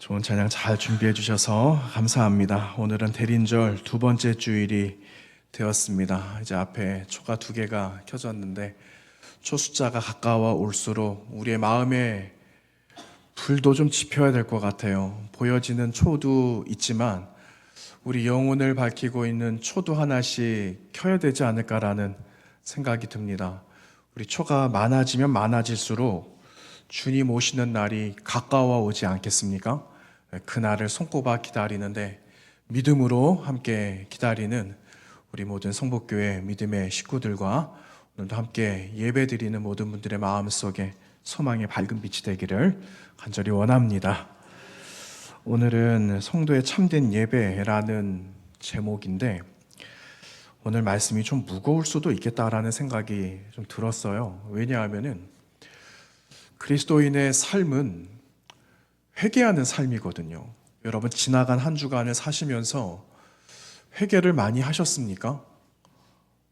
좋은 찬양 잘 준비해 주셔서 감사합니다. 오늘은 대린절 두 번째 주일이 되었습니다. 이제 앞에 초가 두 개가 켜졌는데 초 숫자가 가까워 올수록 우리의 마음에 불도 좀 지펴야 될 것 같아요. 보여지는 초도 있지만 우리 영혼을 밝히고 있는 초도 하나씩 켜야 되지 않을까라는 생각이 듭니다. 우리 초가 많아지면 많아질수록 주님 오시는 날이 가까워 오지 않겠습니까? 그날을 손꼽아 기다리는데 믿음으로 함께 기다리는 우리 모든 성복교회 믿음의 식구들과 오늘도 함께 예배드리는 모든 분들의 마음속에 소망의 밝은 빛이 되기를 간절히 원합니다. 오늘은 성도의 참된 예배라는 제목인데 오늘 말씀이 좀 무거울 수도 있겠다라는 생각이 좀 들었어요. 왜냐하면은 그리스도인의 삶은 회개하는 삶이거든요. 여러분 지나간 한 주간을 사시면서 회개를 많이 하셨습니까?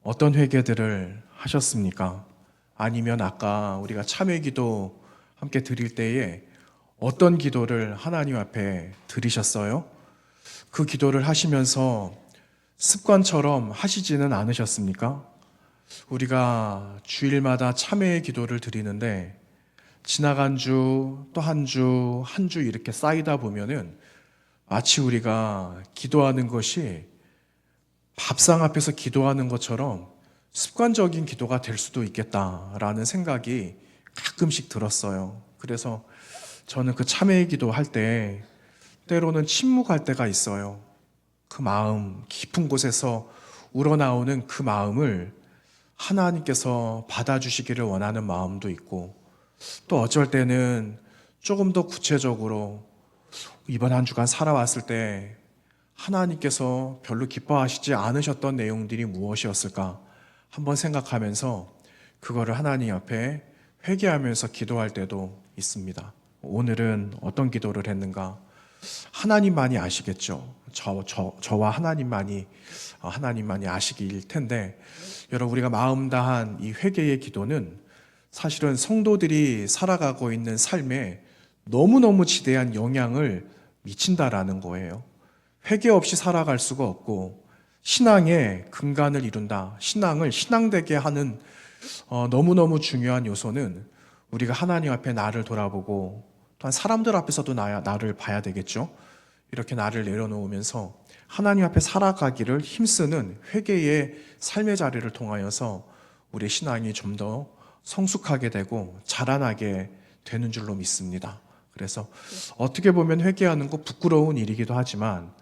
어떤 회개들을 하셨습니까? 아니면 아까 우리가 참회기도 함께 드릴 때에 어떤 기도를 하나님 앞에 드리셨어요? 그 기도를 하시면서 습관처럼 하시지는 않으셨습니까? 우리가 주일마다 참회의 기도를 드리는데 지나간 주, 또 한 주, 한 주 이렇게 쌓이다 보면은 마치 우리가 기도하는 것이 밥상 앞에서 기도하는 것처럼 습관적인 기도가 될 수도 있겠다라는 생각이 가끔씩 들었어요. 그래서 저는 그 참회의 기도 할 때 때로는 침묵할 때가 있어요. 그 마음, 깊은 곳에서 우러나오는 그 마음을 하나님께서 받아주시기를 원하는 마음도 있고 또 어쩔 때는 조금 더 구체적으로 이번 한 주간 살아왔을 때 하나님께서 별로 기뻐하시지 않으셨던 내용들이 무엇이었을까 한번 생각하면서 그거를 하나님 앞에 회개하면서 기도할 때도 있습니다. 오늘은 어떤 기도를 했는가? 하나님만이 아시겠죠. 저와 하나님만이 아시길 텐데 여러분 우리가 마음 다한 이 회개의 기도는 사실은 성도들이 살아가고 있는 삶에 너무너무 지대한 영향을 미친다라는 거예요. 회개 없이 살아갈 수가 없고 신앙의 근간을 이룬다. 신앙을 신앙되게 하는 너무너무 중요한 요소는 우리가 하나님 앞에 나를 돌아보고 또한 사람들 앞에서도 나를 봐야 되겠죠. 이렇게 나를 내려놓으면서 하나님 앞에 살아가기를 힘쓰는 회개의 삶의 자리를 통하여서 우리의 신앙이 좀 더 성숙하게 되고 자라나게 되는 줄로 믿습니다. 그래서 어떻게 보면 회개하는 거 부끄러운 일이기도 하지만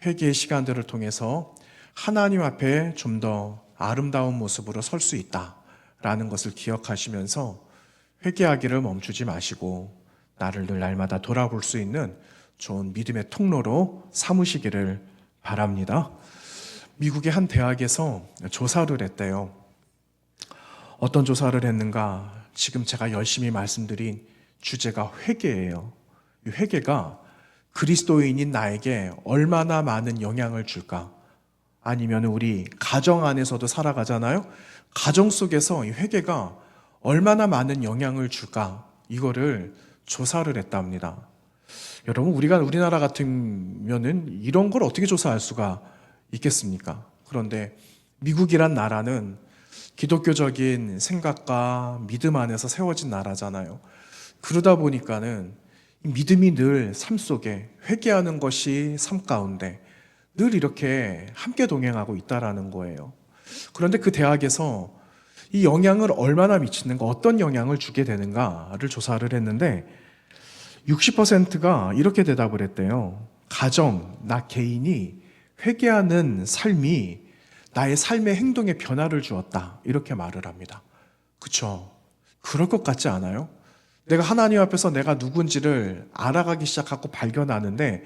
회개의 시간들을 통해서 하나님 앞에 좀 더 아름다운 모습으로 설 수 있다라는 것을 기억하시면서 회개하기를 멈추지 마시고 나를 늘 날마다 돌아볼 수 있는 좋은 믿음의 통로로 삼으시기를 바랍니다. 미국의 한 대학에서 조사를 했대요. 어떤 조사를 했는가? 지금 제가 열심히 말씀드린 주제가 회개예요. 이 회개가 그리스도인인 나에게 얼마나 많은 영향을 줄까? 아니면 우리 가정 안에서도 살아가잖아요. 가정 속에서 이 회개가 얼마나 많은 영향을 줄까? 이거를 조사를 했답니다. 여러분 우리나라 같으면은 이런 걸 어떻게 조사할 수가 있겠습니까? 그런데 미국이란 나라는 기독교적인 생각과 믿음 안에서 세워진 나라잖아요. 그러다 보니까는 믿음이 늘 삶 속에 회개하는 것이 삶 가운데 늘 이렇게 함께 동행하고 있다라는 거예요. 그런데 그 대학에서 이 영향을 얼마나 미치는가, 어떤 영향을 주게 되는가를 조사를 했는데 60%가 이렇게 대답을 했대요. 가정, 나 개인이 회개하는 삶이 나의 삶의 행동에 변화를 주었다. 이렇게 말을 합니다. 그렇죠? 그럴 것 같지 않아요? 내가 하나님 앞에서 내가 누군지를 알아가기 시작하고 발견하는데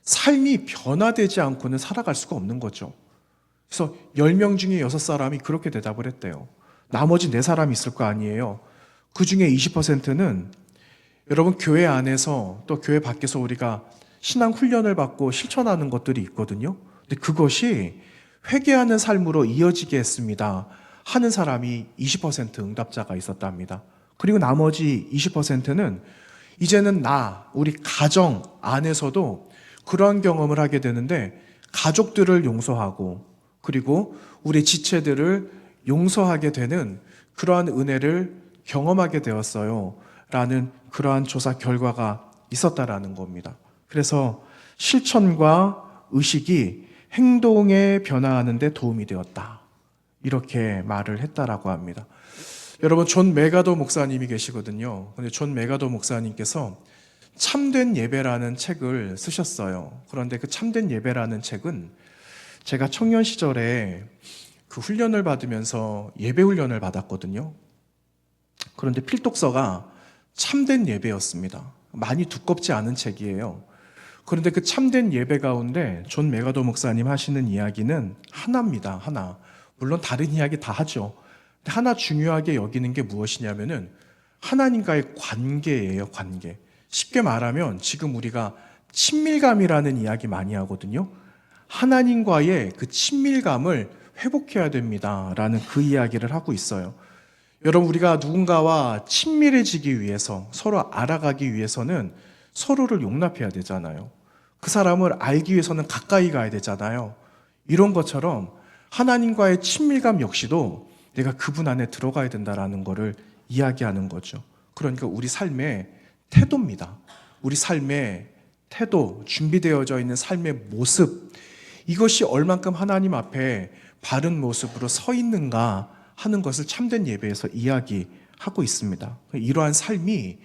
삶이 변화되지 않고는 살아갈 수가 없는 거죠. 그래서 10명 중에 6사람이 그렇게 대답을 했대요. 나머지 4사람이 있을 거 아니에요. 그 중에 20%는 여러분 교회 안에서 또 교회 밖에서 우리가 신앙 훈련을 받고 실천하는 것들이 있거든요. 근데 그것이 회개하는 삶으로 이어지게 했습니다 하는 사람이 20% 응답자가 있었답니다. 그리고 나머지 20%는 이제는 우리 가정 안에서도 그러한 경험을 하게 되는데 가족들을 용서하고 그리고 우리 지체들을 용서하게 되는 그러한 은혜를 경험하게 되었어요. 라는 그러한 조사 결과가 있었다라는 겁니다. 그래서 실천과 의식이 행동에 변화하는 데 도움이 되었다. 이렇게 말을 했다라고 합니다. 여러분, 존 메가도 목사님이 계시거든요. 근데 존 메가도 목사님께서 참된 예배라는 책을 쓰셨어요. 그런데 그 참된 예배라는 책은 제가 청년 시절에 그 훈련을 받으면서 예배 훈련을 받았거든요. 그런데 필독서가 참된 예배였습니다. 많이 두껍지 않은 책이에요. 그런데 그 참된 예배 가운데 존 메가도 목사님 하시는 이야기는 하나입니다. 하나. 물론 다른 이야기 다 하죠. 하나 중요하게 여기는 게 무엇이냐면은 하나님과의 관계예요, 관계. 쉽게 말하면 지금 우리가 친밀감이라는 이야기 많이 하거든요. 하나님과의 그 친밀감을 회복해야 됩니다. 라는 그 이야기를 하고 있어요. 여러분, 우리가 누군가와 친밀해지기 위해서, 서로 알아가기 위해서는 서로를 용납해야 되잖아요. 그 사람을 알기 위해서는 가까이 가야 되잖아요. 이런 것처럼 하나님과의 친밀감 역시도 내가 그분 안에 들어가야 된다라는 것을 이야기하는 거죠. 그러니까 우리 삶의 태도입니다. 우리 삶의 태도, 준비되어져 있는 삶의 모습, 이것이 얼만큼 하나님 앞에 바른 모습으로 서 있는가 하는 것을 참된 예배에서 이야기하고 있습니다. 이러한 삶이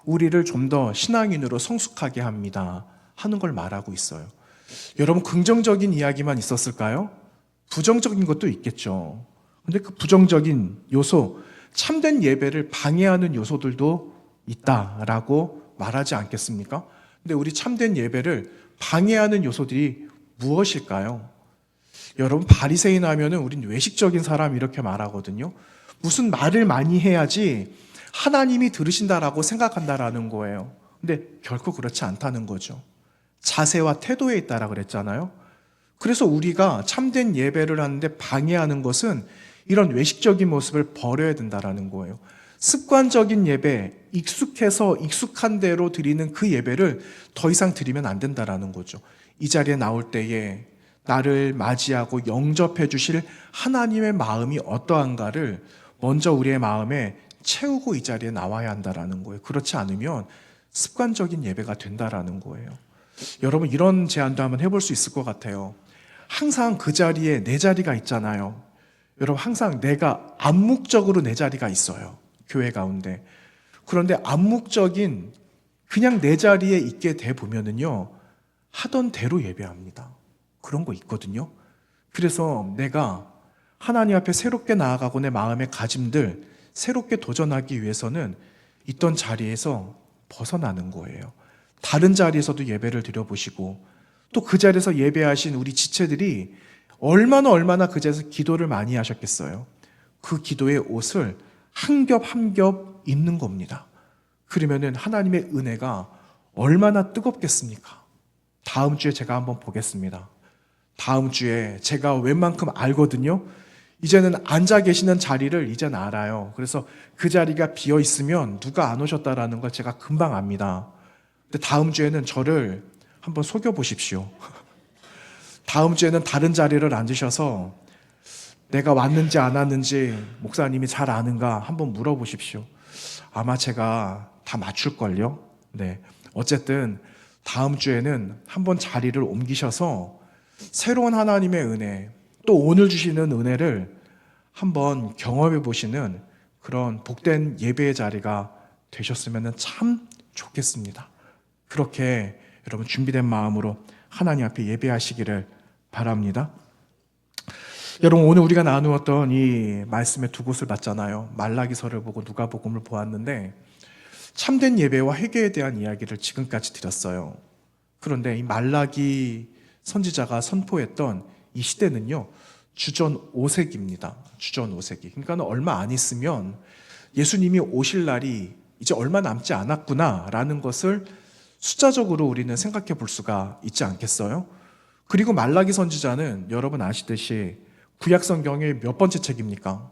우리를 좀 더 신앙인으로 성숙하게 합니다 하는 걸 말하고 있어요. 여러분, 긍정적인 이야기만 있었을까요? 부정적인 것도 있겠죠. 근데 그 부정적인 요소, 참된 예배를 방해하는 요소들도 있다라고 말하지 않겠습니까? 근데 우리 참된 예배를 방해하는 요소들이 무엇일까요? 여러분, 바리새인 하면은 우린 외식적인 사람 이렇게 말하거든요. 무슨 말을 많이 해야지 하나님이 들으신다라고 생각한다라는 거예요. 근데 결코 그렇지 않다는 거죠. 자세와 태도에 있다라 그랬잖아요. 그래서 우리가 참된 예배를 하는데 방해하는 것은 이런 외식적인 모습을 버려야 된다라는 거예요. 습관적인 예배, 익숙해서 익숙한 대로 드리는 그 예배를 더 이상 드리면 안 된다라는 거죠. 이 자리에 나올 때에 나를 맞이하고 영접해 주실 하나님의 마음이 어떠한가를 먼저 우리의 마음에 채우고 이 자리에 나와야 한다라는 거예요. 그렇지 않으면 습관적인 예배가 된다라는 거예요. 여러분, 이런 제안도 한번 해볼 수 있을 것 같아요. 항상 그 자리에 내 자리가 있잖아요. 여러분, 항상 내가 암묵적으로 내 자리가 있어요. 교회 가운데. 그런데 암묵적인 그냥 내 자리에 있게 돼 보면은요, 하던 대로 예배합니다. 그런 거 있거든요. 그래서 내가 하나님 앞에 새롭게 나아가고 내 마음의 가짐들 새롭게 도전하기 위해서는 있던 자리에서 벗어나는 거예요. 다른 자리에서도 예배를 드려보시고 또 그 자리에서 예배하신 우리 지체들이 얼마나 그 자리에서 기도를 많이 하셨겠어요. 그 기도의 옷을 한 겹 한 겹 입는 겁니다. 그러면은 하나님의 은혜가 얼마나 뜨겁겠습니까? 다음 주에 제가 한번 보겠습니다. 다음 주에 제가 웬만큼 알거든요. 이제는 앉아 계시는 자리를 이제는 알아요. 그래서 그 자리가 비어 있으면 누가 안 오셨다라는 걸 제가 금방 압니다. 근데 다음 주에는 저를 한번 속여 보십시오. 다음 주에는 다른 자리를 앉으셔서 내가 왔는지 안 왔는지 목사님이 잘 아는가 한번 물어보십시오. 아마 제가 다 맞출걸요. 네. 어쨌든 다음 주에는 한번 자리를 옮기셔서 새로운 하나님의 은혜, 또 오늘 주시는 은혜를 한번 경험해 보시는 그런 복된 예배의 자리가 되셨으면 참 좋겠습니다. 그렇게 여러분 준비된 마음으로 하나님 앞에 예배하시기를 바랍니다. 여러분, 오늘 우리가 나누었던 이 말씀의 두 곳을 봤잖아요. 말라기서를 보고 누가복음을 보았는데 참된 예배와 회개에 대한 이야기를 지금까지 드렸어요. 그런데 이 말라기 선지자가 선포했던 이 시대는요, 주전 5세기입니다. 주전 5세기. 그러니까 얼마 안 있으면 예수님이 오실 날이 이제 얼마 남지 않았구나라는 것을 숫자적으로 우리는 생각해 볼 수가 있지 않겠어요? 그리고 말라기 선지자는 여러분 아시듯이 구약 성경의 몇 번째 책입니까?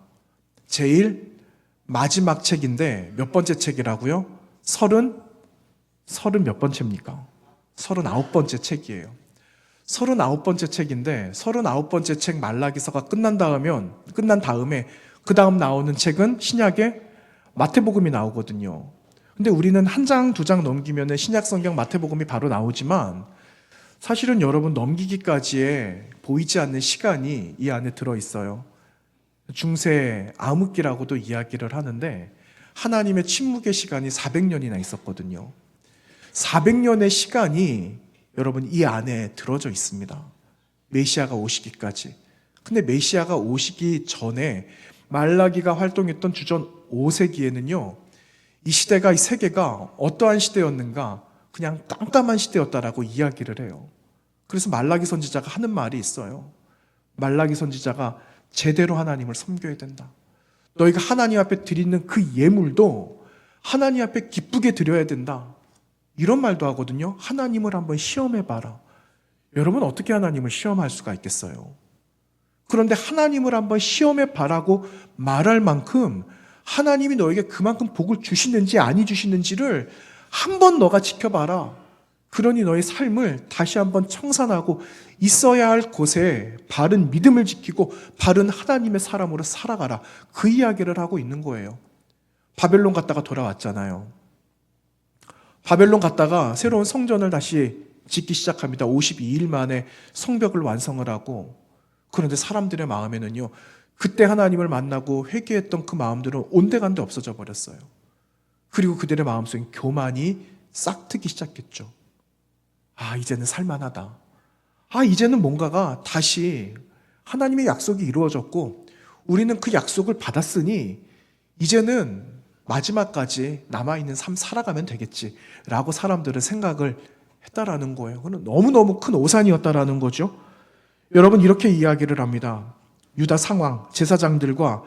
제일 마지막 책인데 몇 번째 책이라고요? 서른 몇 번째입니까? 39번째 책이에요. 39번째 책인데 39번째 책 말라기서가 끝난 다음에 그 다음 나오는 책은 신약의 마태복음이 나오거든요. 근데 우리는 한 장, 두 장 넘기면 신약 성경 마태복음이 바로 나오지만 사실은 여러분 넘기기까지의 보이지 않는 시간이 이 안에 들어있어요. 중세 암흑기라고도 이야기를 하는데 하나님의 침묵의 시간이 400년이나 있었거든요. 400년의 시간이 여러분 이 안에 들어져 있습니다. 메시아가 오시기까지. 근데 메시아가 오시기 전에 말라기가 활동했던 주전 5세기에는요. 이 시대가, 이 세계가 어떠한 시대였는가? 그냥 깜깜한 시대였다라고 이야기를 해요. 그래서 말라기 선지자가 하는 말이 있어요. 말라기 선지자가 제대로 하나님을 섬겨야 된다. 너희가 하나님 앞에 드리는 그 예물도 하나님 앞에 기쁘게 드려야 된다. 이런 말도 하거든요. 하나님을 한번 시험해봐라. 여러분 어떻게 하나님을 시험할 수가 있겠어요? 그런데 하나님을 한번 시험해봐라고 말할 만큼 하나님이 너에게 그만큼 복을 주시는지 아니 주시는지를 한번 너가 지켜봐라. 그러니 너의 삶을 다시 한번 청산하고 있어야 할 곳에 바른 믿음을 지키고 바른 하나님의 사람으로 살아가라. 그 이야기를 하고 있는 거예요. 바벨론 갔다가 돌아왔잖아요. 바벨론 갔다가 새로운 성전을 다시 짓기 시작합니다. 52일 만에 성벽을 완성을 하고, 그런데 사람들의 마음에는요, 그때 하나님을 만나고 회개했던 그 마음들은 온데간데 없어져 버렸어요. 그리고 그들의 마음속에 교만이 싹트기 시작했죠. 아, 이제는 살만하다. 아, 이제는 뭔가가 다시 하나님의 약속이 이루어졌고 우리는 그 약속을 받았으니 이제는 마지막까지 남아있는 삶 살아가면 되겠지라고 사람들은 생각을 했다라는 거예요. 그건 너무너무 큰 오산이었다라는 거죠. 여러분 이렇게 이야기를 합니다. 유다 상황, 제사장들과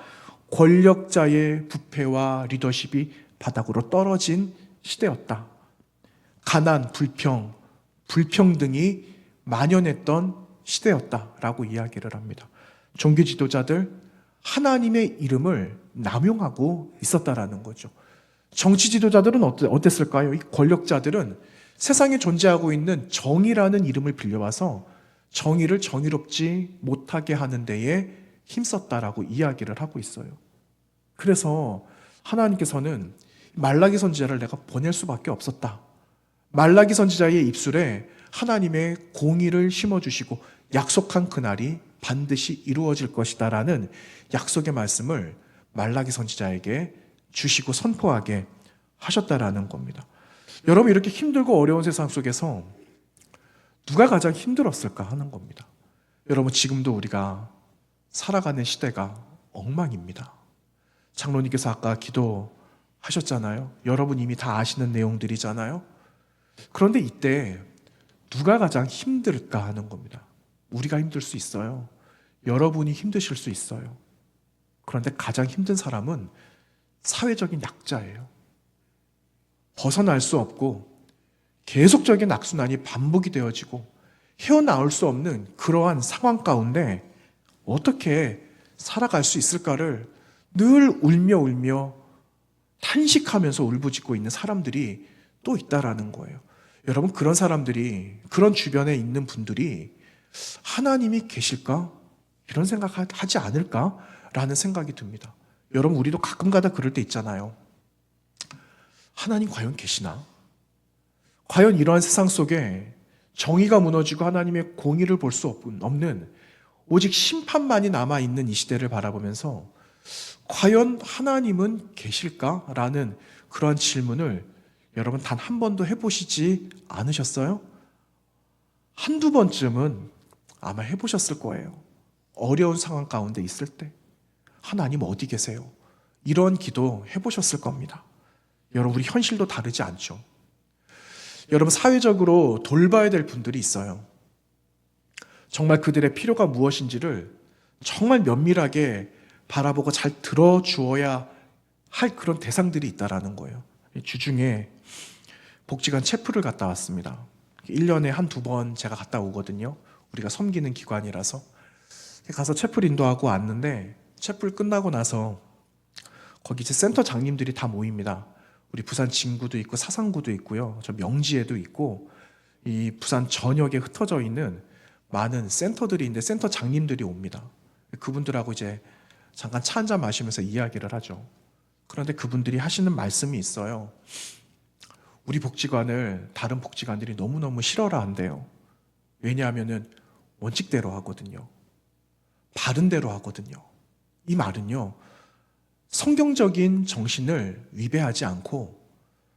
권력자의 부패와 리더십이 바닥으로 떨어진 시대였다. 가난, 불평등이 만연했던 시대였다라고 이야기를 합니다. 종교 지도자들 하나님의 이름을 남용하고 있었다라는 거죠. 정치 지도자들은 어땠을까요? 이 권력자들은 세상에 존재하고 있는 정의라는 이름을 빌려와서 정의를 정의롭지 못하게 하는 데에 힘썼다라고 이야기를 하고 있어요. 그래서 하나님께서는 말라기 선지자를 내가 보낼 수밖에 없었다. 말라기 선지자의 입술에 하나님의 공의를 심어주시고 약속한 그날이 반드시 이루어질 것이다라는 약속의 말씀을 말라기 선지자에게 주시고 선포하게 하셨다라는 겁니다. 여러분 이렇게 힘들고 어려운 세상 속에서 누가 가장 힘들었을까 하는 겁니다. 여러분 지금도 우리가 살아가는 시대가 엉망입니다. 장로님께서 아까 기도하셨잖아요. 여러분 이미 다 아시는 내용들이잖아요. 그런데 이때 누가 가장 힘들까 하는 겁니다. 우리가 힘들 수 있어요. 여러분이 힘드실 수 있어요. 그런데 가장 힘든 사람은 사회적인 약자예요. 벗어날 수 없고 계속적인 악순환이 반복이 되어지고 헤어나올 수 없는 그러한 상황 가운데 어떻게 살아갈 수 있을까를 늘 울며 탄식하면서 울부짖고 있는 사람들이 또 있다라는 거예요. 여러분 그런 사람들이, 그런 주변에 있는 분들이 하나님이 계실까? 이런 생각하지 않을까라는 생각이 듭니다. 여러분 우리도 가끔가다 그럴 때 있잖아요. 하나님 과연 계시나? 과연 이러한 세상 속에 정의가 무너지고 하나님의 공의를 볼 수 없는 오직 심판만이 남아있는 이 시대를 바라보면서 과연 하나님은 계실까라는 그러한 질문을 여러분 단 한 번도 해보시지 않으셨어요? 한두 번쯤은 아마 해보셨을 거예요. 어려운 상황 가운데 있을 때 하나님 어디 계세요? 이런 기도 해보셨을 겁니다. 여러분 우리 현실도 다르지 않죠. 여러분 사회적으로 돌봐야 될 분들이 있어요. 정말 그들의 필요가 무엇인지를 정말 면밀하게 바라보고 잘 들어주어야 할 그런 대상들이 있다라는 거예요. 주중에 복지관 체프를 갔다 왔습니다. 1년에 한두 번 제가 갔다 오거든요. 우리가 섬기는 기관이라서. 가서 체프를 인도하고 왔는데 체프를 끝나고 나서 거기 이제 센터 장님들이 다 모입니다. 우리 부산 진구도 있고 사상구도 있고요. 저 명지에도 있고 이 부산 전역에 흩어져 있는 많은 센터들이 있는데 센터 장님들이 옵니다. 그분들하고 이제 잠깐 차 한잔 마시면서 이야기를 하죠. 그런데 그분들이 하시는 말씀이 있어요. 우리 복지관을 다른 복지관들이 너무너무 싫어라 한대요. 왜냐하면은 원칙대로 하거든요. 바른 대로 하거든요. 이 말은요, 성경적인 정신을 위배하지 않고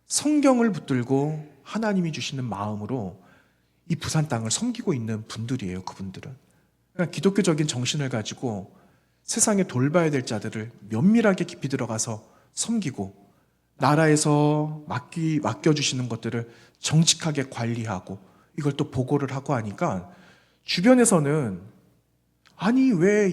성경을 붙들고 하나님이 주시는 마음으로 이 부산 땅을 섬기고 있는 분들이에요. 그분들은 그러니까 기독교적인 정신을 가지고 세상에 돌봐야 될 자들을 면밀하게 깊이 들어가서 섬기고 나라에서 맡겨주시는 것들을 정직하게 관리하고 이걸 또 보고를 하고 하니까 주변에서는 아니 왜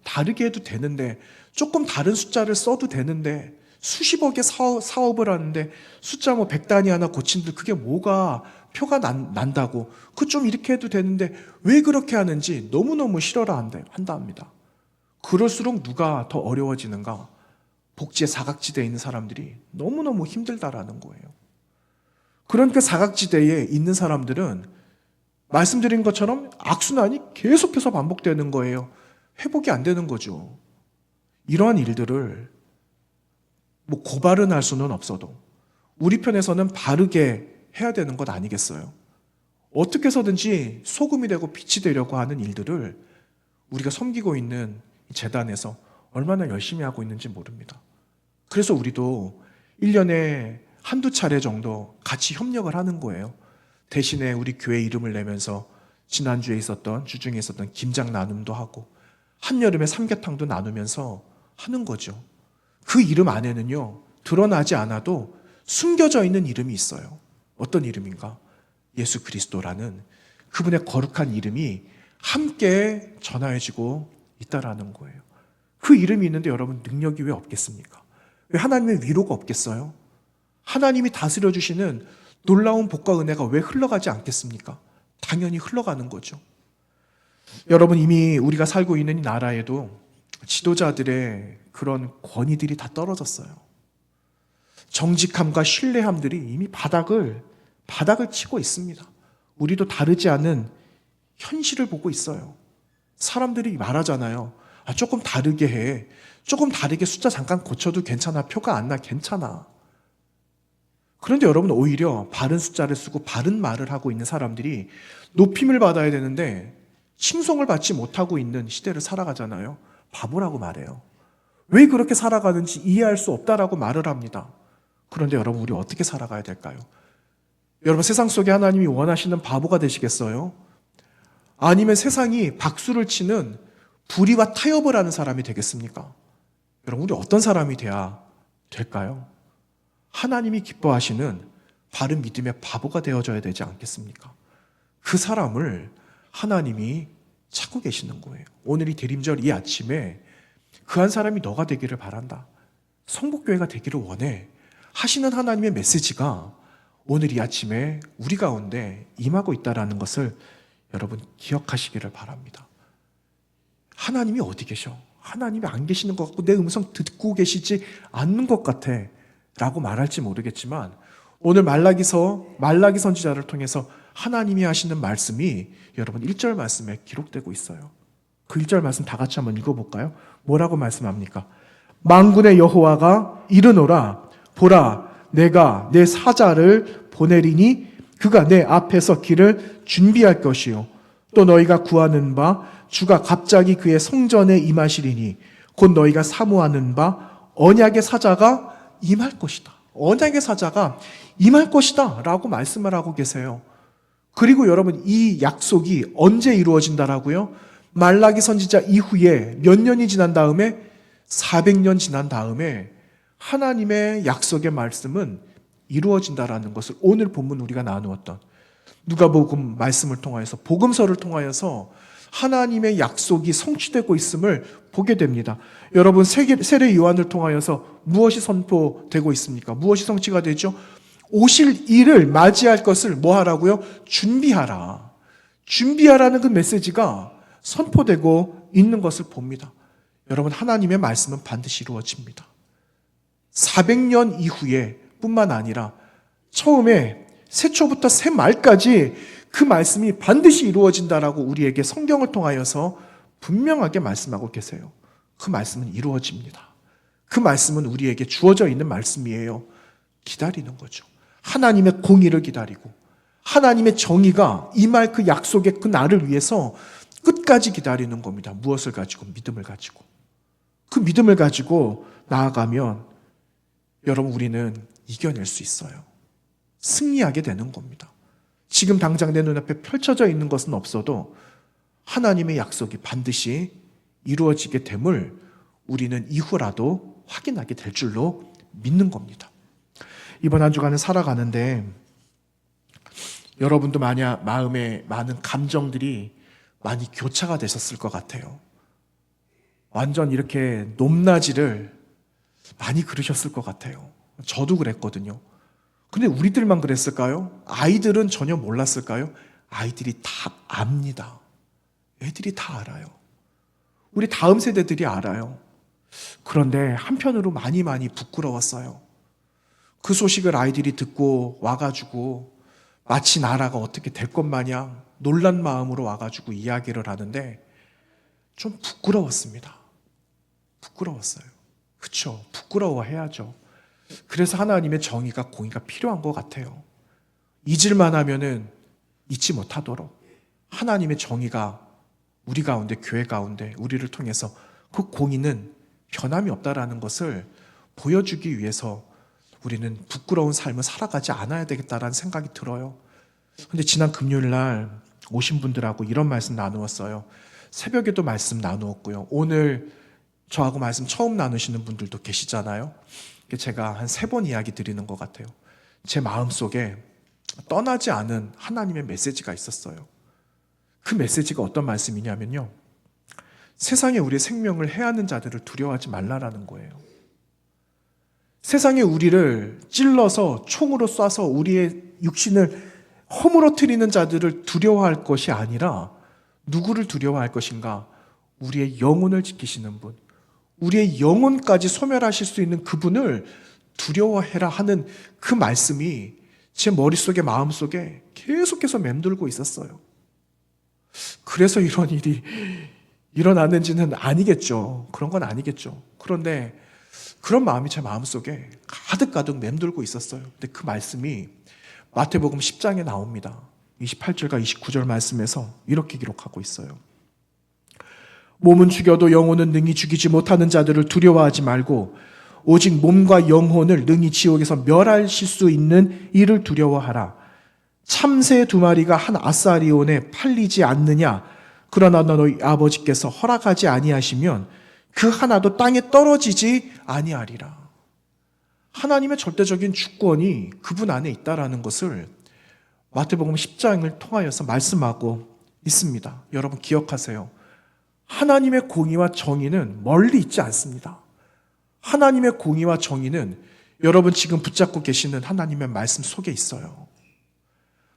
다르게 해도 되는데 조금 다른 숫자를 써도 되는데 수십억의 사업을 하는데 숫자 뭐 100단위 하나 고친들 그게 뭐가 표가 난다고 그 좀 이렇게 해도 되는데 왜 그렇게 하는지 너무너무 싫어라 한다 합니다. 그럴수록 누가 더 어려워지는가? 복지의 사각지대에 있는 사람들이 너무너무 힘들다라는 거예요. 그런 그 사각지대에 있는 사람들은 말씀드린 것처럼 악순환이 계속해서 반복되는 거예요. 회복이 안 되는 거죠. 이러한 일들을 뭐 고발은 할 수는 없어도 우리 편에서는 바르게 해야 되는 것 아니겠어요? 어떻게 해서든지 소금이 되고 빛이 되려고 하는 일들을 우리가 섬기고 있는 재단에서 얼마나 열심히 하고 있는지 모릅니다. 그래서 우리도 1년에 한두 차례 정도 같이 협력을 하는 거예요. 대신에 우리 교회 이름을 내면서 지난주에 있었던 주중에 있었던 김장 나눔도 하고 한여름에 삼계탕도 나누면서 하는 거죠. 그 이름 안에는요, 드러나지 않아도 숨겨져 있는 이름이 있어요. 어떤 이름인가? 예수 그리스도라는 그분의 거룩한 이름이 함께 전하여지고 있다라는 거예요. 그 이름이 있는데 여러분 능력이 왜 없겠습니까? 왜 하나님의 위로가 없겠어요? 하나님이 다스려 주시는 놀라운 복과 은혜가 왜 흘러가지 않겠습니까? 당연히 흘러가는 거죠. 여러분 이미 우리가 살고 있는 이 나라에도 지도자들의 그런 권위들이 다 떨어졌어요. 정직함과 신뢰함들이 이미 바닥을 치고 있습니다. 우리도 다르지 않은 현실을 보고 있어요. 사람들이 말하잖아요. 조금 다르게 해. 조금 다르게 숫자 잠깐 고쳐도 괜찮아. 표가 안 나. 괜찮아. 그런데 여러분 오히려 바른 숫자를 쓰고 바른 말을 하고 있는 사람들이 높임을 받아야 되는데 칭송을 받지 못하고 있는 시대를 살아가잖아요. 바보라고 말해요. 왜 그렇게 살아가는지 이해할 수 없다라고 말을 합니다. 그런데 여러분 우리 어떻게 살아가야 될까요? 여러분 세상 속에 하나님이 원하시는 바보가 되시겠어요? 아니면 세상이 박수를 치는 불의와 타협을 하는 사람이 되겠습니까? 여러분 우리 어떤 사람이 돼야 될까요? 하나님이 기뻐하시는 바른 믿음의 바보가 되어져야 되지 않겠습니까? 그 사람을 하나님이 찾고 계시는 거예요. 오늘 이 대림절 이 아침에 그 한 사람이 너가 되기를 바란다. 성북교회가 되기를 원해. 하시는 하나님의 메시지가 오늘 이 아침에 우리 가운데 임하고 있다는 것을 여러분 기억하시기를 바랍니다. 하나님이 어디 계셔? 하나님이 안 계시는 것 같고 내 음성 듣고 계시지 않는 것 같아 라고 말할지 모르겠지만 오늘 말라기 선지자를 통해서 하나님이 하시는 말씀이 여러분 1절 말씀에 기록되고 있어요. 그 1절 말씀 다 같이 한번 읽어볼까요? 뭐라고 말씀합니까? 만군의 여호와가 이르노라 보라 내가 내 사자를 보내리니 그가 내 앞에서 길을 준비할 것이요 또 너희가 구하는 바 주가 갑자기 그의 성전에 임하시리니 곧 너희가 사모하는 바 언약의 사자가 임할 것이다. 언약의 사자가 임할 것이다 라고 말씀을 하고 계세요. 그리고 여러분 이 약속이 언제 이루어진다라고요? 말라기 선지자 이후에 몇 년이 지난 다음에 400년 지난 다음에 하나님의 약속의 말씀은 이루어진다라는 것을 오늘 본문 우리가 나누었던 누가복음 말씀을 통하여서 복음서를 통하여서 하나님의 약속이 성취되고 있음을 보게 됩니다. 여러분 세례 요한을 통하여서 무엇이 선포되고 있습니까? 무엇이 성취가 되죠? 오실 이를 맞이할 것을 뭐 하라고요? 준비하라. 준비하라는 그 메시지가 선포되고 있는 것을 봅니다. 여러분 하나님의 말씀은 반드시 이루어집니다. 400년 이후에 뿐만 아니라 처음에 새초부터 새말까지 그 말씀이 반드시 이루어진다라고 우리에게 성경을 통하여서 분명하게 말씀하고 계세요. 그 말씀은 이루어집니다. 그 말씀은 우리에게 주어져 있는 말씀이에요. 기다리는 거죠. 하나님의 공의를 기다리고 하나님의 정의가 임할 그 약속의 그 날을 위해서 끝까지 기다리는 겁니다. 무엇을 가지고? 믿음을 가지고. 그 믿음을 가지고 나아가면 여러분 우리는 이겨낼 수 있어요. 승리하게 되는 겁니다. 지금 당장 내 눈앞에 펼쳐져 있는 것은 없어도 하나님의 약속이 반드시 이루어지게 됨을 우리는 이후라도 확인하게 될 줄로 믿는 겁니다. 이번 한 주간을 살아가는데 여러분도 마음에 많은 감정들이 많이 교차가 되셨을 것 같아요. 완전 이렇게 높낮이를 많이 그러셨을 것 같아요. 저도 그랬거든요. 근데 우리들만 그랬을까요? 아이들은 전혀 몰랐을까요? 아이들이 다 압니다. 애들이 다 알아요. 우리 다음 세대들이 알아요. 그런데 한편으로 많이 부끄러웠어요. 그 소식을 아이들이 듣고 와가지고 마치 나라가 어떻게 될 것 마냥 놀란 마음으로 와가지고 이야기를 하는데 좀 부끄러웠습니다. 부끄러웠어요. 그렇죠. 부끄러워해야죠. 그래서 하나님의 정의가 공의가 필요한 것 같아요. 잊을만 하면은 잊지 못하도록 하나님의 정의가 우리 가운데, 교회 가운데 우리를 통해서 그 공의는 변함이 없다라는 것을 보여주기 위해서 우리는 부끄러운 삶을 살아가지 않아야 되겠다라는 생각이 들어요. 근데 지난 금요일 날 오신 분들하고 이런 말씀 나누었어요. 새벽에도 말씀 나누었고요. 오늘 저하고 말씀 처음 나누시는 분들도 계시잖아요. 제가 한 3번 이야기 드리는 것 같아요. 제 마음속에 떠나지 않은 하나님의 메시지가 있었어요. 그 메시지가 어떤 말씀이냐면요. 세상에 우리의 생명을 해하는 자들을 두려워하지 말라라는 거예요. 세상에 우리를 찔러서 총으로 쏴서 우리의 육신을 허물어뜨리는 자들을 두려워할 것이 아니라 누구를 두려워할 것인가? 우리의 영혼을 지키시는 분, 우리의 영혼까지 소멸하실 수 있는 그분을 두려워해라 하는 그 말씀이 제 머릿속에 마음속에 계속해서 맴돌고 있었어요. 그래서 이런 일이 일어났는지는 아니겠죠. 그런 건 아니겠죠. 그런데 그런 마음이 제 마음속에 가득가득 맴돌고 있었어요. 근데 그 말씀이 마태복음 10장에 나옵니다. 28절과 29절 말씀에서 이렇게 기록하고 있어요. 몸은 죽여도 영혼은 능히 죽이지 못하는 자들을 두려워하지 말고 오직 몸과 영혼을 능히 지옥에서 멸하실 수 있는 이를 두려워하라. 참새 2마리가 한 아사리온에 팔리지 않느냐? 그러나 너희 아버지께서 허락하지 아니하시면 그 하나도 땅에 떨어지지 아니하리라. 하나님의 절대적인 주권이 그분 안에 있다라는 것을 마태복음 10장을 통하여서 말씀하고 있습니다. 여러분 기억하세요. 하나님의 공의와 정의는 멀리 있지 않습니다. 하나님의 공의와 정의는 여러분 지금 붙잡고 계시는 하나님의 말씀 속에 있어요.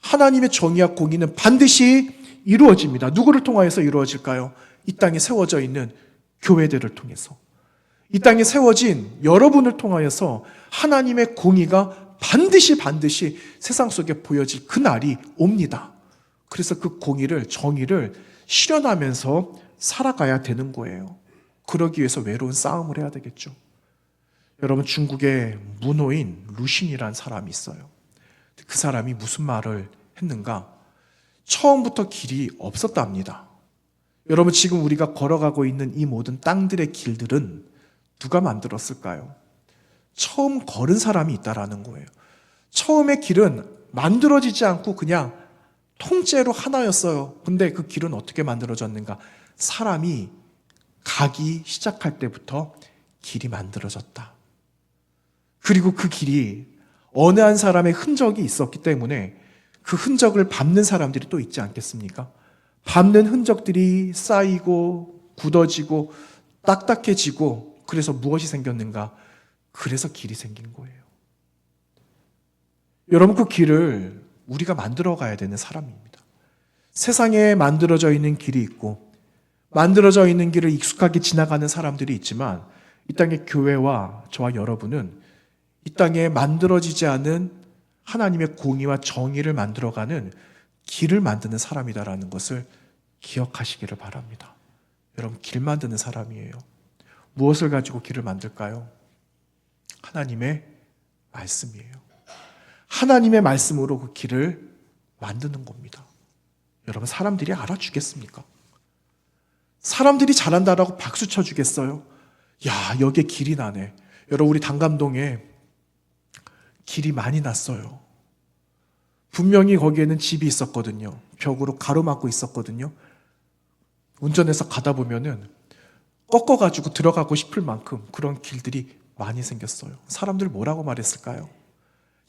하나님의 정의와 공의는 반드시 이루어집니다. 누구를 통하여서 이루어질까요? 이 땅에 세워져 있는 교회들을 통해서. 이 땅에 세워진 여러분을 통하여서 하나님의 공의가 반드시 세상 속에 보여질 그 날이 옵니다. 그래서 그 공의를, 정의를 실현하면서 살아가야 되는 거예요. 그러기 위해서 외로운 싸움을 해야 되겠죠. 여러분 중국의 문호인 루신이라는 사람이 있어요. 그 사람이 무슨 말을 했는가? 처음부터 길이 없었답니다. 여러분 지금 우리가 걸어가고 있는 이 모든 땅들의 길들은 누가 만들었을까요? 처음 걸은 사람이 있다라는 거예요. 처음에 길은 만들어지지 않고 그냥 통째로 하나였어요. 근데 그 길은 어떻게 만들어졌는가? 사람이 가기 시작할 때부터 길이 만들어졌다. 그리고 그 길이 어느 한 사람의 흔적이 있었기 때문에 그 흔적을 밟는 사람들이 또 있지 않겠습니까? 밟는 흔적들이 쌓이고 굳어지고 딱딱해지고 그래서 무엇이 생겼는가? 그래서 길이 생긴 거예요. 여러분 그 길을 우리가 만들어 가야 되는 사람입니다. 세상에 만들어져 있는 길이 있고 만들어져 있는 길을 익숙하게 지나가는 사람들이 있지만 이 땅의 교회와 저와 여러분은 이 땅에 만들어지지 않은 하나님의 공의와 정의를 만들어가는 길을 만드는 사람이다라는 것을 기억하시기를 바랍니다. 여러분, 길 만드는 사람이에요. 무엇을 가지고 길을 만들까요? 하나님의 말씀이에요. 하나님의 말씀으로 그 길을 만드는 겁니다. 여러분, 사람들이 알아주겠습니까? 사람들이 잘한다라고 박수 쳐주겠어요? 야, 여기에 길이 나네. 여러분, 우리 단감동에 길이 많이 났어요. 분명히 거기에는 집이 있었거든요. 벽으로 가로막고 있었거든요. 운전해서 가다 보면은 꺾어가지고 들어가고 싶을 만큼 그런 길들이 많이 생겼어요. 사람들 뭐라고 말했을까요?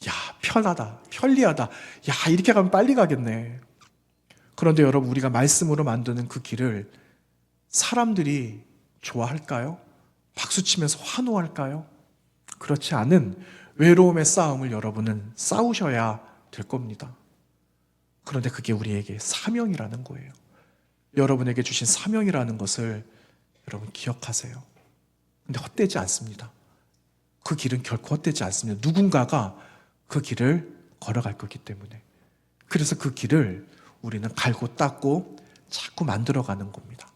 야, 편하다, 편리하다. 야, 이렇게 가면 빨리 가겠네. 그런데 여러분, 우리가 말씀으로 만드는 그 길을 사람들이 좋아할까요? 박수치면서 환호할까요? 그렇지 않은 외로움의 싸움을 여러분은 싸우셔야 될 겁니다. 그런데 그게 우리에게 사명이라는 거예요. 여러분에게 주신 사명이라는 것을 여러분 기억하세요. 근데 헛되지 않습니다. 그 길은 결코 헛되지 않습니다. 누군가가 그 길을 걸어갈 거기 때문에. 그래서 그 길을 우리는 갈고 닦고 자꾸 만들어가는 겁니다.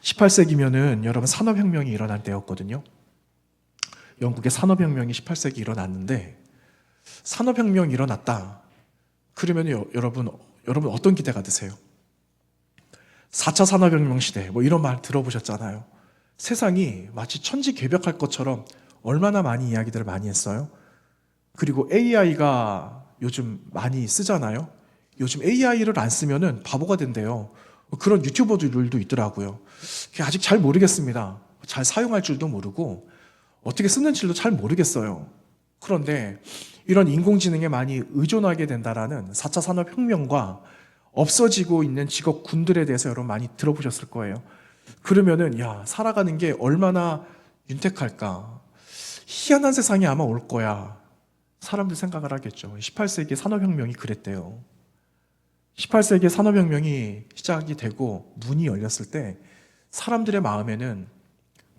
18세기면은 여러분 산업혁명이 일어날 때였거든요. 영국의 산업혁명이 18세기 일어났는데, 산업혁명이 일어났다. 그러면 여러분 어떤 기대가 드세요? 4차 산업혁명 시대, 뭐 이런 말 들어보셨잖아요. 세상이 마치 천지개벽할 것처럼 얼마나 많이 이야기들을 많이 했어요. 그리고 AI가 요즘 많이 쓰잖아요. 요즘 AI를 안 쓰면은 바보가 된대요. 그런 유튜버들도 있더라고요. 아직 잘 모르겠습니다. 잘 사용할 줄도 모르고 어떻게 쓰는 줄도 잘 모르겠어요. 그런데 이런 인공지능에 많이 의존하게 된다라는 4차 산업혁명과 없어지고 있는 직업군들에 대해서 여러분 많이 들어보셨을 거예요. 그러면은 야, 살아가는 게 얼마나 윤택할까, 희한한 세상이 아마 올 거야, 사람들 생각을 하겠죠. 18세기 산업혁명이 그랬대요. 18세기 산업혁명이 시작이 되고 문이 열렸을 때 사람들의 마음에는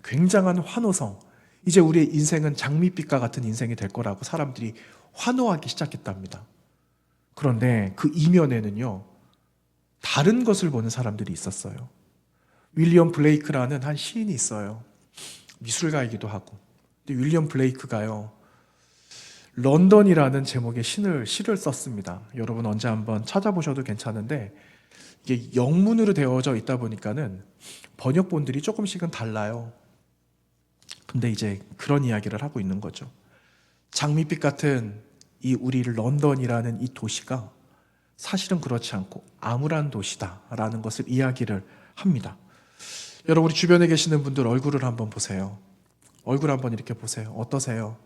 굉장한 환호성, 이제 우리의 인생은 장밋빛과 같은 인생이 될 거라고 사람들이 환호하기 시작했답니다. 그런데 그 이면에는요, 다른 것을 보는 사람들이 있었어요. 윌리엄 블레이크라는 한 시인이 있어요. 미술가이기도 하고. 근데 윌리엄 블레이크가요, 런던이라는 제목의 시를 썼습니다. 여러분 언제 한번 찾아보셔도 괜찮은데, 이게 영문으로 되어져 있다 보니까는 번역본들이 조금씩은 달라요. 근데 이제 그런 이야기를 하고 있는 거죠. 장밋빛 같은 이 우리 런던이라는 이 도시가 사실은 그렇지 않고 암울한 도시다라는 것을 이야기를 합니다. 여러분, 우리 주변에 계시는 분들 얼굴을 한번 보세요. 얼굴 한번 이렇게 보세요. 어떠세요?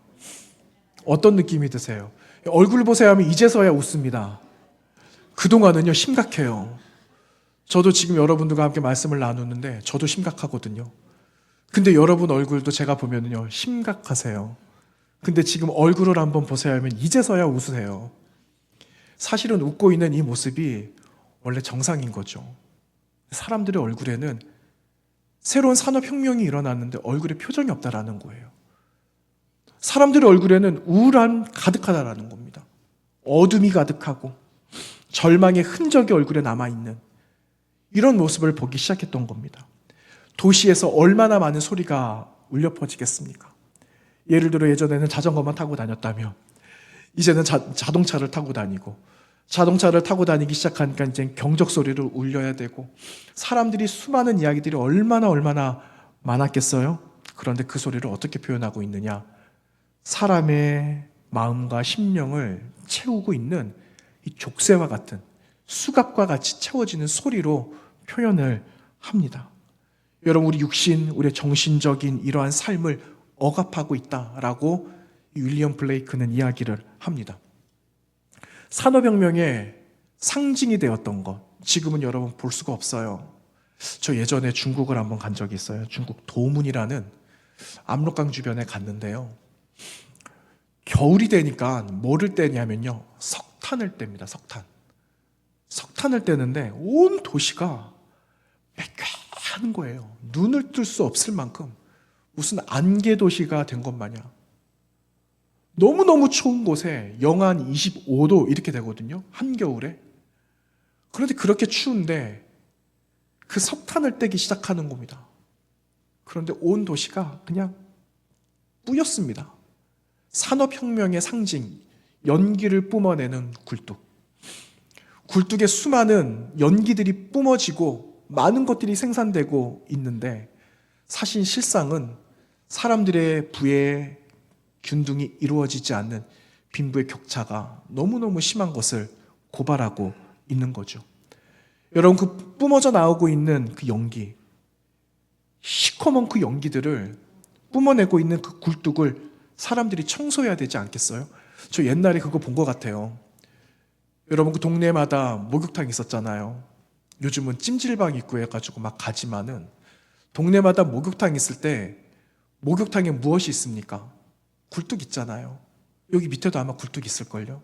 어떤 느낌이 드세요? 얼굴 보세요 하면 이제서야 웃습니다. 그동안은요, 심각해요. 저도 지금 여러분들과 함께 말씀을 나누는데 저도 심각하거든요. 근데 여러분 얼굴도 제가 보면요, 심각하세요. 근데 지금 얼굴을 한번 보세요 하면 이제서야 웃으세요. 사실은 웃고 있는 이 모습이 원래 정상인 거죠. 사람들의 얼굴에는 새로운 산업혁명이 일어났는데 얼굴에 표정이 없다라는 거예요. 사람들의 얼굴에는 우울함 가득하다라는 겁니다. 어둠이 가득하고 절망의 흔적이 얼굴에 남아있는 이런 모습을 보기 시작했던 겁니다. 도시에서 얼마나 많은 소리가 울려 퍼지겠습니까? 예를 들어 예전에는 자전거만 타고 다녔다면 이제는 자동차를 타고 다니고, 자동차를 타고 다니기 시작하니까 이제 경적 소리를 울려야 되고, 사람들이 수많은 이야기들이 얼마나 많았겠어요? 그런데 그 소리를 어떻게 표현하고 있느냐? 사람의 마음과 심령을 채우고 있는 이 족쇄와 같은, 수갑과 같이 채워지는 소리로 표현을 합니다. 여러분, 우리 육신, 우리의 정신적인 이러한 삶을 억압하고 있다라고 윌리엄 블레이크는 이야기를 합니다. 산업혁명의 상징이 되었던 것, 지금은 여러분 볼 수가 없어요. 저 예전에 중국을 한번 간 적이 있어요. 중국 도문이라는 압록강 주변에 갔는데요, 겨울이 되니까 뭐를 떼냐면요, 석탄을 뗍니다. 석탄을 떼는데 온 도시가 매캐하는 거예요. 눈을 뜰 수 없을 만큼 무슨 안개 도시가 된 것 마냥 너무너무 추운 곳에 영하 한 25도 이렇게 되거든요. 한겨울에. 그런데 그렇게 추운데 그 석탄을 떼기 시작하는 겁니다. 그런데 온 도시가 그냥 뿌였습니다. 산업혁명의 상징, 연기를 뿜어내는 굴뚝. 굴뚝에 수많은 연기들이 뿜어지고 많은 것들이 생산되고 있는데 사실 실상은 사람들의 부의 균등이 이루어지지 않는 빈부의 격차가 너무너무 심한 것을 고발하고 있는 거죠. 여러분, 그 뿜어져 나오고 있는 그 연기, 시커먼 그 연기들을 뿜어내고 있는 그 굴뚝을 사람들이 청소해야 되지 않겠어요? 저 옛날에 그거 본 것 같아요. 여러분, 그 동네마다 목욕탕 있었잖아요. 요즘은 찜질방 있고 해가지고 막 가지만은 동네마다 목욕탕 있을 때 목욕탕에 무엇이 있습니까? 굴뚝 있잖아요. 여기 밑에도 아마 굴뚝 있을걸요.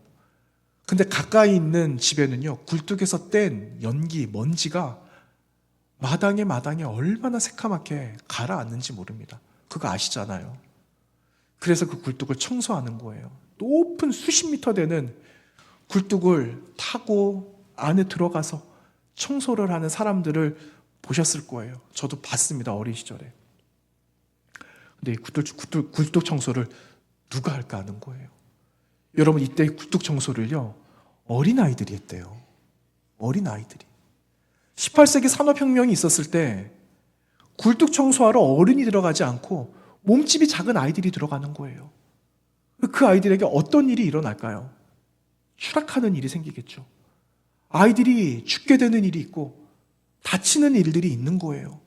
근데 가까이 있는 집에는요, 굴뚝에서 뗀 연기, 먼지가 마당에 얼마나 새카맣게 가라앉는지 모릅니다. 그거 아시잖아요. 그래서 그 굴뚝을 청소하는 거예요. 높은 수십 미터 되는 굴뚝을 타고 안에 들어가서 청소를 하는 사람들을 보셨을 거예요. 저도 봤습니다, 어린 시절에. 근데 이 굴뚝 청소를 누가 할까 하는 거예요. 여러분, 이때 굴뚝 청소를요, 어린아이들이 했대요. 어린아이들이. 18세기 산업혁명이 있었을 때 굴뚝 청소하러 어른이 들어가지 않고 몸집이 작은 아이들이 들어가는 거예요. 그 아이들에게 어떤 일이 일어날까요? 추락하는 일이 생기겠죠. 아이들이 죽게 되는 일이 있고 다치는 일들이 있는 거예요.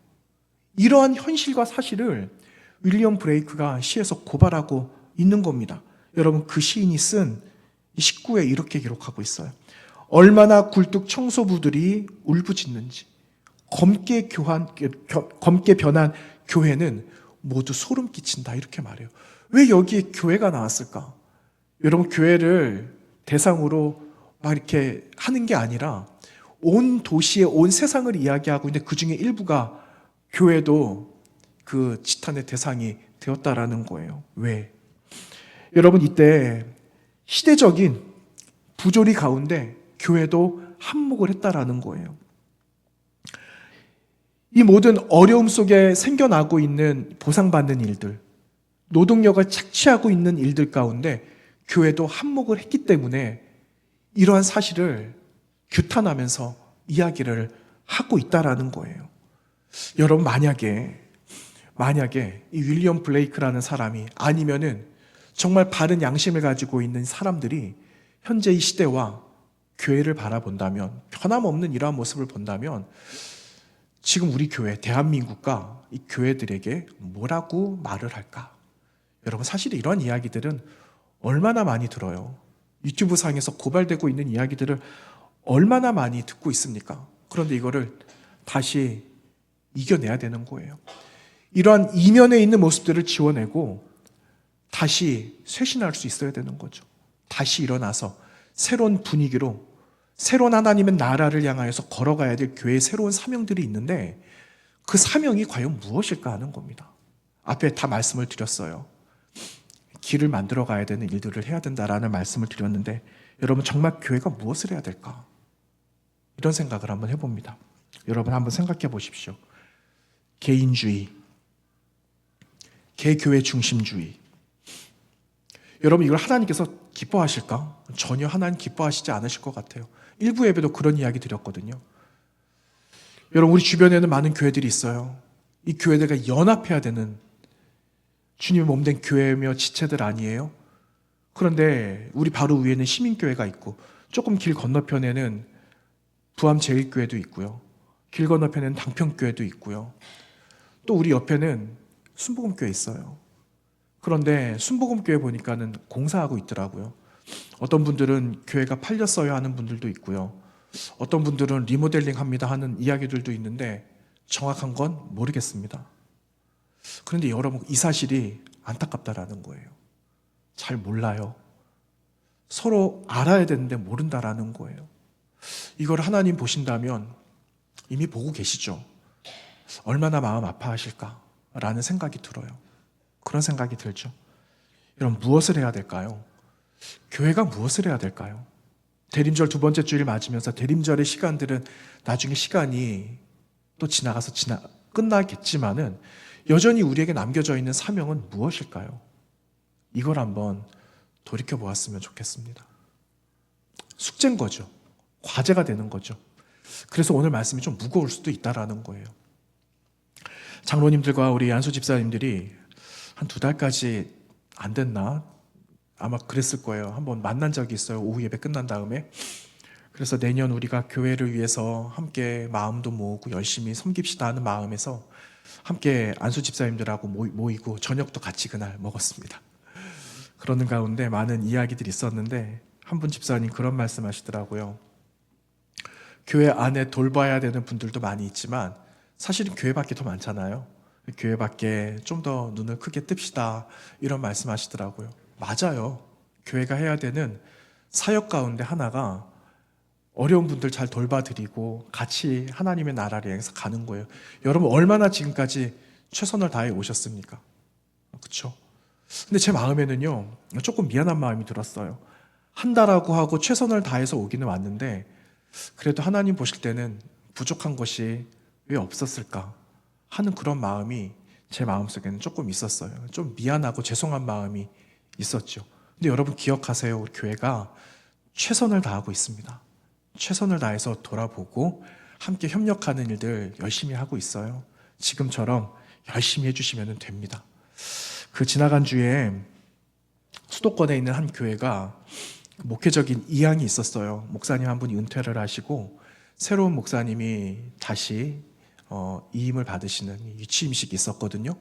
이러한 현실과 사실을 윌리엄 브레이크가 시에서 고발하고 있는 겁니다. 여러분, 그 시인이 쓴 19에 이렇게 기록하고 있어요. 얼마나 굴뚝 청소부들이 울부짖는지 검게 변한 교회는 모두 소름 끼친다, 이렇게 말해요. 왜 여기에 교회가 나왔을까? 여러분, 교회를 대상으로 막 이렇게 하는 게 아니라 온 도시의 온 세상을 이야기하고 있는데 그 중에 일부가 교회도 그 지탄의 대상이 되었다라는 거예요. 왜? 여러분, 이때 시대적인 부조리 가운데 교회도 한몫을 했다라는 거예요. 이 모든 어려움 속에 생겨나고 있는 보상받는 일들, 노동력을 착취하고 있는 일들 가운데 교회도 한몫을 했기 때문에 이러한 사실을 규탄하면서 이야기를 하고 있다라는 거예요. 여러분, 만약에 이 윌리엄 블레이크라는 사람이, 아니면은 정말 바른 양심을 가지고 있는 사람들이 현재 이 시대와 교회를 바라본다면, 변함없는 이러한 모습을 본다면 지금 우리 교회, 대한민국과 이 교회들에게 뭐라고 말을 할까? 여러분, 사실 이런 이야기들은 얼마나 많이 들어요. 유튜브 상에서 고발되고 있는 이야기들을 얼마나 많이 듣고 있습니까? 그런데 이거를 다시 이겨내야 되는 거예요. 이러한 이면에 있는 모습들을 지워내고 다시 쇄신할 수 있어야 되는 거죠. 다시 일어나서 새로운 분위기로 새로운 하나님의 나라를 향하여서 걸어가야 될 교회의 새로운 사명들이 있는데 그 사명이 과연 무엇일까 하는 겁니다. 앞에 다 말씀을 드렸어요. 길을 만들어 가야 되는 일들을 해야 된다라는 말씀을 드렸는데 여러분, 정말 교회가 무엇을 해야 될까? 이런 생각을 한번 해봅니다. 여러분, 한번 생각해 보십시오. 개인주의, 개교회 중심주의. 여러분, 이걸 하나님께서 기뻐하실까? 전혀 하나님 기뻐하시지 않으실 것 같아요. 일부 예배도 그런 이야기 드렸거든요. 여러분, 우리 주변에는 많은 교회들이 있어요. 이 교회들과 연합해야 되는 주님의 몸된 교회며 지체들 아니에요? 그런데 우리 바로 위에는 시민교회가 있고 조금 길 건너편에는 부암제일교회도 있고요. 길 건너편에는 당평교회도 있고요. 또 우리 옆에는 순복음교회 있어요. 그런데 순복음교회 보니까는 공사하고 있더라고요. 어떤 분들은 교회가 팔렸어야 하는 분들도 있고요. 어떤 분들은 리모델링 합니다 하는 이야기들도 있는데 정확한 건 모르겠습니다. 그런데 여러분, 이 사실이 안타깝다라는 거예요. 잘 몰라요. 서로 알아야 되는데 모른다라는 거예요. 이걸 하나님 보신다면 이미 보고 계시죠. 얼마나 마음 아파하실까라는 생각이 들어요. 그런 생각이 들죠. 여러분, 무엇을 해야 될까요? 교회가 무엇을 해야 될까요? 대림절 두 번째 주일 맞으면서 대림절의 시간들은 나중에 시간이 또 지나가서 끝나겠지만은 여전히 우리에게 남겨져 있는 사명은 무엇일까요? 이걸 한번 돌이켜 보았으면 좋겠습니다. 숙제인 거죠. 과제가 되는 거죠. 그래서 오늘 말씀이 좀 무거울 수도 있다라는 거예요. 장로님들과 우리 안수 집사님들이 한 2달까지 안 됐나? 아마 그랬을 거예요. 한번 만난 적이 있어요. 오후 예배 끝난 다음에. 그래서 내년 우리가 교회를 위해서 함께 마음도 모으고 열심히 섬깁시다 하는 마음에서 함께 안수 집사님들하고 모이고 저녁도 같이 그날 먹었습니다. 그러는 가운데 많은 이야기들이 있었는데 한 분 집사님 그런 말씀 하시더라고요. 교회 안에 돌봐야 되는 분들도 많이 있지만 사실은 교회 밖에 더 많잖아요. 교회 밖에 좀 더 눈을 크게 뜹시다 이런 말씀 하시더라고요. 맞아요. 교회가 해야 되는 사역 가운데 하나가 어려운 분들 잘 돌봐드리고 같이 하나님의 나라를 향해서 가는 거예요. 여러분 얼마나 지금까지 최선을 다해 오셨습니까? 그렇죠? 근데 제 마음에는요 조금 미안한 마음이 들었어요. 한다라고 하고 최선을 다해서 오기는 왔는데 그래도 하나님 보실 때는 부족한 것이 왜 없었을까 하는 그런 마음이 제 마음속에는 조금 있었어요. 좀 미안하고 죄송한 마음이 있었죠. 근데 여러분 기억하세요. 우리 교회가 최선을 다하고 있습니다. 최선을 다해서 돌아보고 함께 협력하는 일들 열심히 하고 있어요. 지금처럼 열심히 해주시면 됩니다. 그 지나간 주에 수도권에 있는 한 교회가 목회적인 이양이 있었어요. 목사님 한 분이 은퇴를 하시고 새로운 목사님이 다시 이임을 받으시는 취임식이 있었거든요.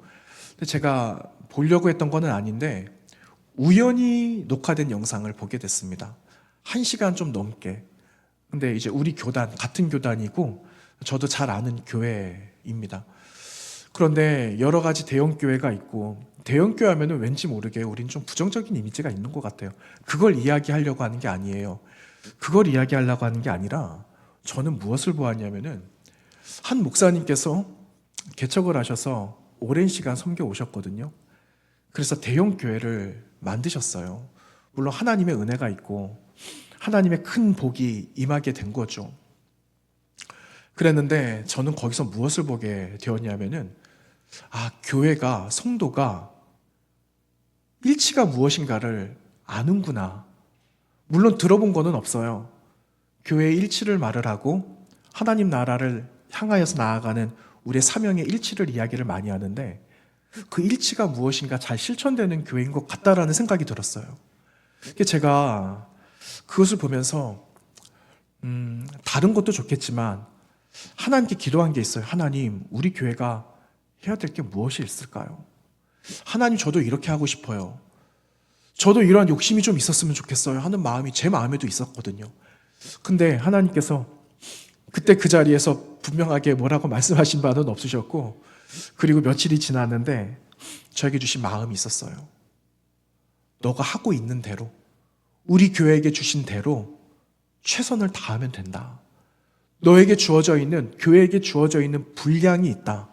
근데 제가 보려고 했던 건 아닌데 우연히 녹화된 영상을 보게 됐습니다. 1시간 좀 넘게. 근데 이제 우리 교단, 같은 교단이고 저도 잘 아는 교회입니다. 그런데 여러 가지 대형 교회가 있고 대형 교회 하면은 왠지 모르게 우린 좀 부정적인 이미지가 있는 것 같아요. 그걸 이야기하려고 하는 게 아니에요. 그걸 이야기하려고 하는 게 아니라 저는 무엇을 보았냐면은 한 목사님께서 개척을 하셔서 오랜 시간 섬겨 오셨거든요. 그래서 대형 교회를 만드셨어요. 물론 하나님의 은혜가 있고 하나님의 큰 복이 임하게 된 거죠. 그랬는데 저는 거기서 무엇을 보게 되었냐면은 교회가, 성도가 일치가 무엇인가를 아는구나. 물론 들어본 거는 없어요. 교회의 일치를 말을 하고 하나님 나라를 향하여서 나아가는 우리의 사명의 일치를 이야기를 많이 하는데 그 일치가 무엇인가 잘 실천되는 교회인 것 같다라는 생각이 들었어요. 제가 그것을 보면서 다른 것도 좋겠지만 하나님께 기도한 게 있어요. 하나님, 우리 교회가 해야 될 게 무엇이 있을까요? 하나님, 저도 이렇게 하고 싶어요. 저도 이러한 욕심이 좀 있었으면 좋겠어요 하는 마음이 제 마음에도 있었거든요. 근데 하나님께서 그때 그 자리에서 분명하게 뭐라고 말씀하신 바는 없으셨고 그리고 며칠이 지났는데 저에게 주신 마음이 있었어요. 너가 하고 있는 대로 우리 교회에게 주신 대로 최선을 다하면 된다. 너에게 주어져 있는, 교회에게 주어져 있는 분량이 있다.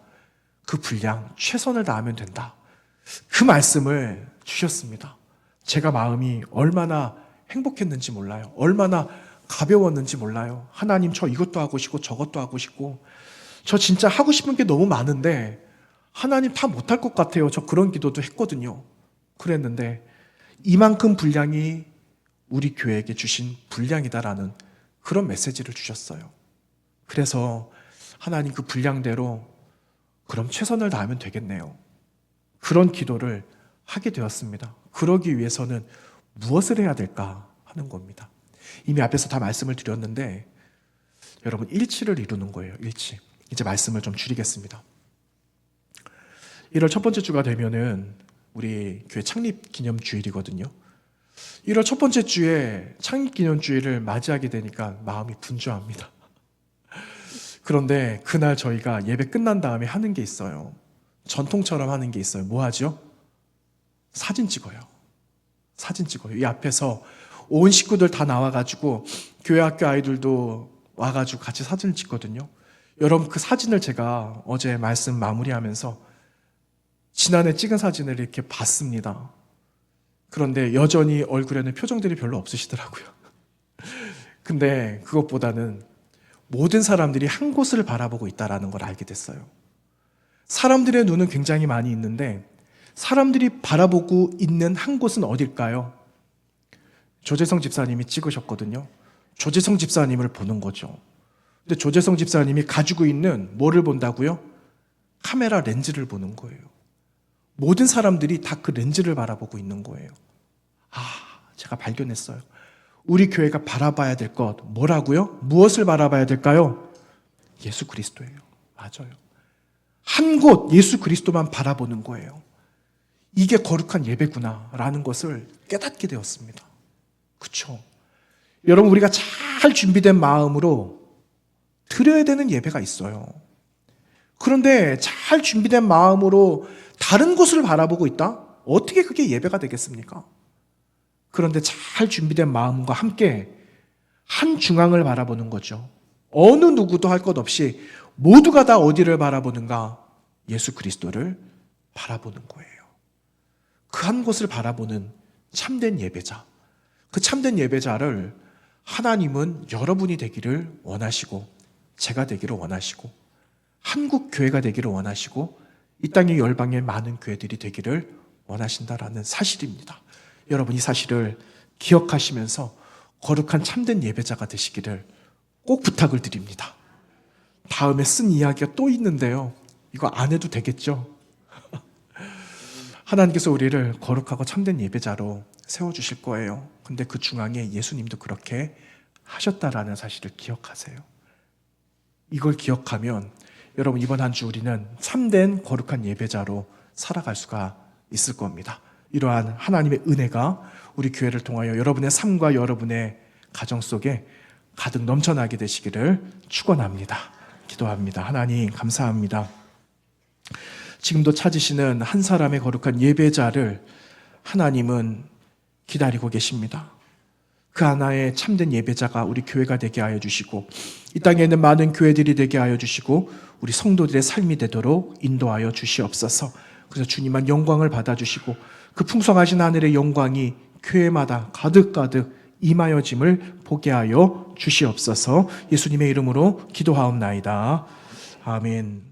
그 분량, 최선을 다하면 된다. 그 말씀을 주셨습니다. 제가 마음이 얼마나 행복했는지 몰라요. 얼마나 가벼웠는지 몰라요. 하나님, 저 이것도 하고 싶고 저것도 하고 싶고 저 진짜 하고 싶은 게 너무 많은데 하나님 다 못할 것 같아요. 저 그런 기도도 했거든요. 그랬는데 이만큼 분량이 우리 교회에게 주신 분량이다라는 그런 메시지를 주셨어요. 그래서 하나님 그 분량대로 그럼 최선을 다하면 되겠네요. 그런 기도를 하게 되었습니다. 그러기 위해서는 무엇을 해야 될까 하는 겁니다. 이미 앞에서 다 말씀을 드렸는데 여러분 일치를 이루는 거예요. 일치. 이제 말씀을 좀 줄이겠습니다. 1월 첫 번째 주가 되면은 우리 교회 창립 기념 주일이거든요. 1월 첫 번째 주에 창립 기념 주일을 맞이하게 되니까 마음이 분주합니다. 그런데 그날 저희가 예배 끝난 다음에 하는 게 있어요. 전통처럼 하는 게 있어요. 뭐 하죠? 사진 찍어요. 사진 찍어요. 이 앞에서 온 식구들 다 나와가지고 교회 학교 아이들도 와가지고 같이 사진을 찍거든요. 여러분 그 사진을 제가 어제 말씀 마무리하면서 지난해 찍은 사진을 이렇게 봤습니다. 그런데 여전히 얼굴에는 표정들이 별로 없으시더라고요. 근데 그것보다는 모든 사람들이 한 곳을 바라보고 있다는 걸 알게 됐어요. 사람들의 눈은 굉장히 많이 있는데 사람들이 바라보고 있는 한 곳은 어딜까요? 조재성 집사님이 찍으셨거든요. 조재성 집사님을 보는 거죠. 근데 조재성 집사님이 가지고 있는 뭐를 본다고요? 카메라 렌즈를 보는 거예요. 모든 사람들이 다 그 렌즈를 바라보고 있는 거예요. 제가 발견했어요. 우리 교회가 바라봐야 될 것 뭐라고요? 무엇을 바라봐야 될까요? 예수 그리스도예요. 맞아요. 한 곳 예수 그리스도만 바라보는 거예요. 이게 거룩한 예배구나라는 것을 깨닫게 되었습니다. 그렇죠? 여러분, 우리가 잘 준비된 마음으로 드려야 되는 예배가 있어요. 그런데 잘 준비된 마음으로 다른 곳을 바라보고 있다? 어떻게 그게 예배가 되겠습니까? 그런데 잘 준비된 마음과 함께 한 중앙을 바라보는 거죠. 어느 누구도 할 것 없이 모두가 다 어디를 바라보는가? 예수 그리스도를 바라보는 거예요. 그 한 곳을 바라보는 참된 예배자. 그 참된 예배자를 하나님은 여러분이 되기를 원하시고, 제가 되기를 원하시고, 한국 교회가 되기를 원하시고, 이 땅의 열방의 많은 교회들이 되기를 원하신다라는 사실입니다. 여러분, 이 사실을 기억하시면서 거룩한 참된 예배자가 되시기를 꼭 부탁을 드립니다. 다음에 쓴 이야기가 또 있는데요. 이거 안 해도 되겠죠? 하나님께서 우리를 거룩하고 참된 예배자로 세워주실 거예요. 근데 그 중앙에 예수님도 그렇게 하셨다라는 사실을 기억하세요. 이걸 기억하면 여러분, 이번 한 주 우리는 참된 거룩한 예배자로 살아갈 수가 있을 겁니다. 이러한 하나님의 은혜가 우리 교회를 통하여 여러분의 삶과 여러분의 가정 속에 가득 넘쳐나게 되시기를 축원합니다. 기도합니다. 하나님 감사합니다. 지금도 찾으시는 한 사람의 거룩한 예배자를 하나님은 기다리고 계십니다. 그 하나의 참된 예배자가 우리 교회가 되게 하여 주시고, 이 땅에 있는 많은 교회들이 되게 하여 주시고, 우리 성도들의 삶이 되도록 인도하여 주시옵소서. 그래서 주님만 영광을 받아주시고 그 풍성하신 하늘의 영광이 교회마다 가득가득 임하여짐을 보게 하여 주시옵소서. 예수님의 이름으로 기도하옵나이다. 아멘.